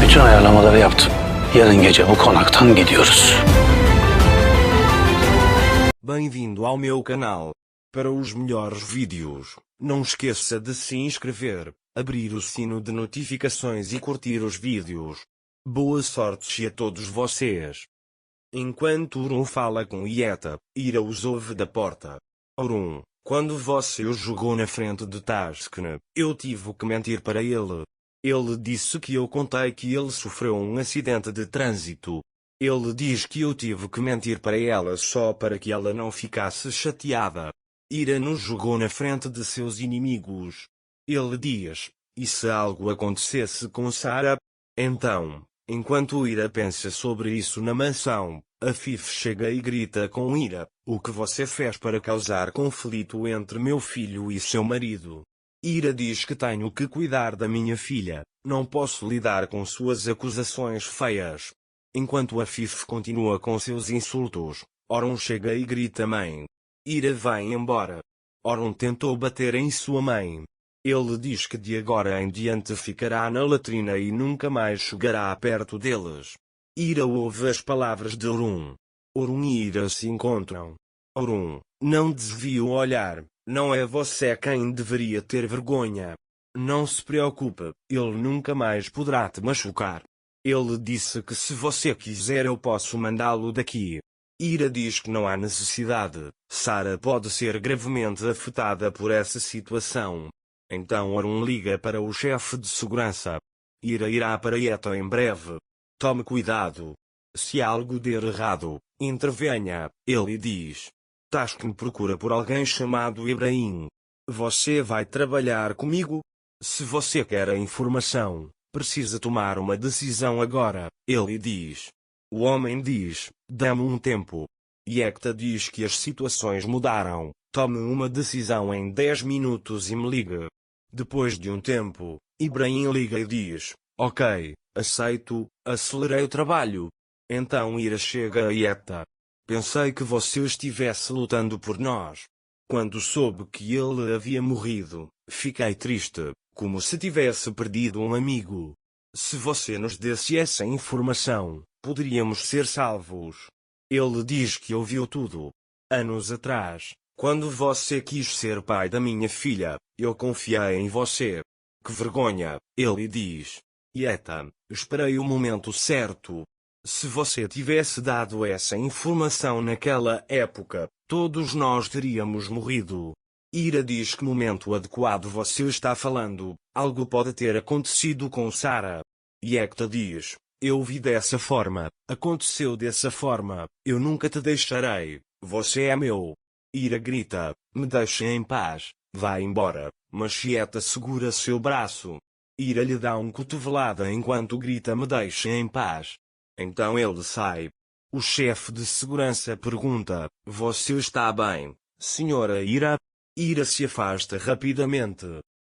Bütün ayarlamaları yaptım. Yarın gece bu konaktan gidiyoruz. Bem-vindo ao meu canal. Para os melhores vídeos, não esqueça de se inscrever, abrir o sino de notificações e curtir os vídeos. Boa sorte a todos vocês. Enquanto Orun fala com Hieta, Ira os ouve da porta. Orun, quando você o jogou na frente de Taskne, eu tive que mentir para ele. Ele disse que eu contei que ele sofreu um acidente de trânsito. Ele diz que eu tive que mentir para ela só para que ela não ficasse chateada. Ira nos jogou na frente de seus inimigos. Ele diz, e se algo acontecesse com Sarah? Então, enquanto Ira pensa sobre isso na mansão, Afif chega e grita com ira, o que você fez para causar conflito entre meu filho e seu marido? Ira diz que tenho que cuidar da minha filha, não posso lidar com suas acusações feias. Enquanto Afif continua com seus insultos, Orun chega e grita mãe. Ira vai embora. Orun tentou bater em sua mãe. Ele diz que de agora em diante ficará na latrina e nunca mais chegará perto deles. Ira ouve as palavras de Orun. Orun e Ira se encontram. Orun, não desvie o olhar, não é você quem deveria ter vergonha. Não se preocupe, ele nunca mais poderá te machucar. Ele disse que se você quiser eu posso mandá-lo daqui. Ira diz que não há necessidade, Sarah pode ser gravemente afetada por essa situação. Então Orun liga para o chefe de segurança. Ira irá para Hieta em breve. Tome cuidado. Se algo der errado, intervenha, ele diz. Taskne procura por alguém chamado Ibrahim. Você vai trabalhar comigo? Se você quer a informação, precisa tomar uma decisão agora, ele diz. O homem diz, dê-me um tempo. Yekta diz que as situações mudaram, tome uma decisão em 10 minutos e me ligue. Depois de um tempo, Ibrahim liga e diz, ok, aceito, acelerei o trabalho. Então Ira chega a Yekta. Pensei que você estivesse lutando por nós. Quando soube que ele havia morrido, fiquei triste, como se tivesse perdido um amigo. Se você nos desse essa informação, poderíamos ser salvos. Ele diz que ouviu tudo. Anos atrás, quando você quis ser pai da minha filha, eu confiei em você. Que vergonha, ele diz. Hieta, esperei o momento certo. Se você tivesse dado essa informação naquela época, todos nós teríamos morrido. Ira diz que momento adequado você está falando, algo pode ter acontecido com Sarah. Yekta diz, eu vi dessa forma, aconteceu dessa forma, eu nunca te deixarei, você é meu. Ira grita, me deixe em paz, vá embora, mas Yekta segura seu braço. Ira lhe dá uma cotovelada enquanto grita me deixe em paz. Então ele sai. O chefe de segurança pergunta, você está bem, senhora Ira? Ira se afasta rapidamente.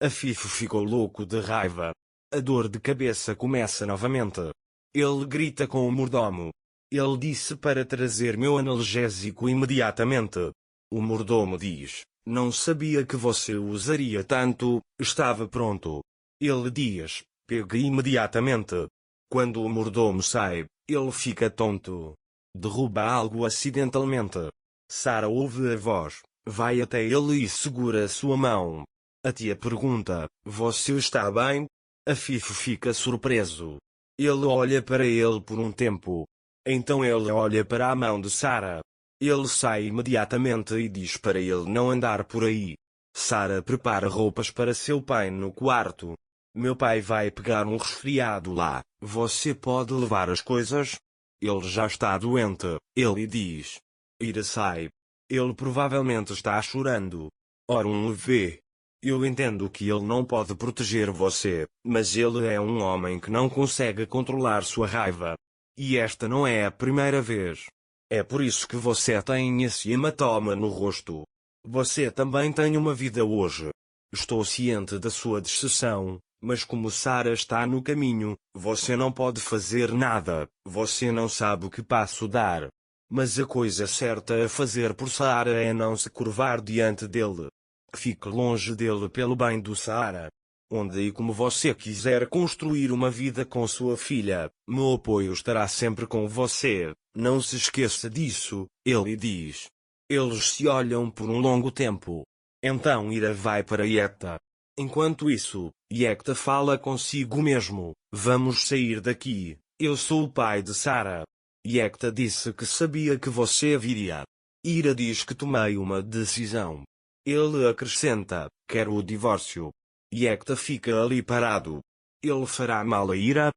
Afif ficou louco de raiva. A dor de cabeça começa novamente. Ele grita com o mordomo. Ele disse para trazer meu analgésico imediatamente. O mordomo diz, não sabia que você usaria tanto, estava pronto. Ele diz, pegue imediatamente. Quando o mordomo sai, ele fica tonto. Derruba algo acidentalmente. Sarah ouve a voz, vai até ele e segura sua mão. A tia pergunta, você está bem? Afif fica surpreso. Ele olha para ele por um tempo. Então ele olha para a mão de Sarah. Ele sai imediatamente e diz para ele não andar por aí. Sarah prepara roupas para seu pai no quarto. Meu pai vai pegar um resfriado lá, você pode levar as coisas? Ele já está doente, ele diz. Ira sai. Ele provavelmente está chorando. Orun vê. Eu entendo que ele não pode proteger você, mas ele é um homem que não consegue controlar sua raiva. E esta não é a primeira vez. É por isso que você tem esse hematoma no rosto. Você também tem uma vida hoje. Estou ciente da sua decisão. Mas como Sarah está no caminho, você não pode fazer nada, você não sabe o que passo dar. Mas a coisa certa a fazer por Sarah é não se curvar diante dele. Fique longe dele pelo bem do Sarah. onde e como você quiser construir uma vida com sua filha, meu apoio estará sempre com você, não se esqueça disso, ele diz. Eles se olham por um longo tempo. Então Ira vai para Yekta. Enquanto isso, Yekta fala consigo mesmo, vamos sair daqui, eu sou o pai de Sarah. Yekta disse que sabia que você viria. Ira diz que tomei uma decisão. Ele acrescenta, quero o divórcio. Yekta fica ali parado. Ele fará mal a Ira?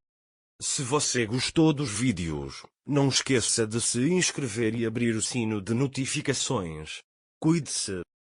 Se você gostou dos vídeos, não esqueça de se inscrever e abrir o sino de notificações. Cuide-se.